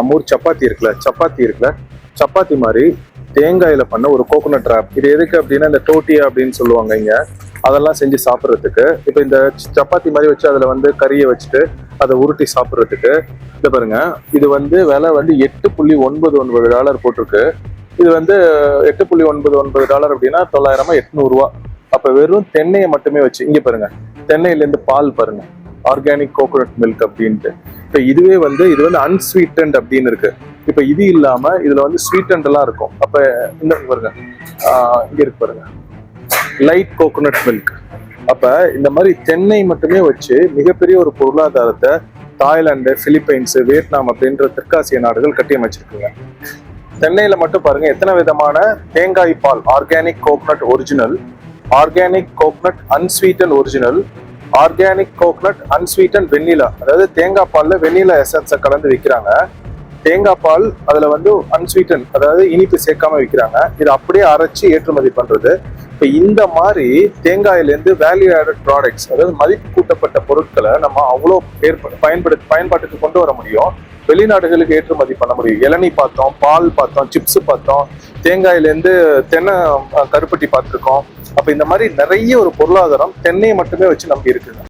நம்ம ஊர் சப்பாத்தி இருக்குல்ல சப்பாத்தி மாதிரி தேங்காயில பண்ண ஒரு கோகோனட் ராப். இது எதுக்கு அப்படின்னா இந்த டோட்டியா அப்படின்னு சொல்லுவாங்க இங்க, அதெல்லாம் செஞ்சு சாப்பிட்றதுக்கு. இப்போ இந்த சப்பாத்தி மாதிரி வச்சு அதுல வந்து கறியை வச்சுட்டு அதை உருட்டி சாப்பிட்றதுக்கு. இதை பாருங்க, இது வந்து விலை வந்து $8.99 போட்டிருக்கு. இது வந்து $8.99 அப்படின்னா 900 அப்ப வெறும் தென்னையை மட்டுமே வச்சு, இங்க பாருங்க தென்னையில இருந்து பால் பாருங்க, ஆர்கானிக் கோகோனட் மில்க் அப்படின்ட்டு. இப்ப இதுவே வந்து இது வந்து அன்ஸ்வீட்டன்ட் அப்படின்னு இருக்கு. இப்ப இது இல்லாம இதுல வந்து ஸ்வீட்டன்ட் எல்லாம் இருக்கும். அப்ப இந்த பாருங்க, இங்க இருக்கு பாருங்க லைட் கோகோனட் மில்க். அப்ப இந்த மாதிரி தென்னை மட்டுமே வச்சு மிகப்பெரிய ஒரு பொருளாதாரத்தை தாய்லாந்து, பிலிப்பைன்ஸ், வியட்நாம் அப்படின்ற தெற்காசிய நாடுகள் கட்டியமைச்சிருக்குங்க. தென்னையில மட்டும் பாருங்க எத்தனை விதமான தேங்காய் பால், organic coconut original, organic coconut unsweetened original, organic coconut unsweetened vanilla. அதாவது தேங்காய் பால்ல வெண்ணிலா எசன்ஸை கலந்து விற்கிறாங்க. தேங்காய் பால் அதுல வந்து அன்ஸ்வீட்டன், அதாவது இனிப்பு சேர்க்காம விற்கிறாங்க. இது அப்படியே அரைச்சி ஏற்றுமதி பண்றது. இப்ப இந்த மாதிரி தேங்காயிலேருந்து வேல்யூ ஆடட் ப்ராடக்ட்ஸ், அதாவது மதிப்பு கூட்டப்பட்ட பொருட்களை நம்ம அவ்வளோ பயன்பாட்டுக்கு கொண்டு வர முடியும். வெளிநாடுகளுக்கு ஏற்றுமதி பண்ண முடியும். இளநீ பார்த்தோம், பால் பார்த்தோம், சிப்ஸ் பார்த்தோம், தேங்காயிலேருந்து தென்னை கருப்பட்டி பார்த்துருக்கோம். அப்ப இந்த மாதிரி நிறைய ஒரு பொருளாதாரம் தென்னையை மட்டுமே வச்சு நம்பி இருக்குங்க.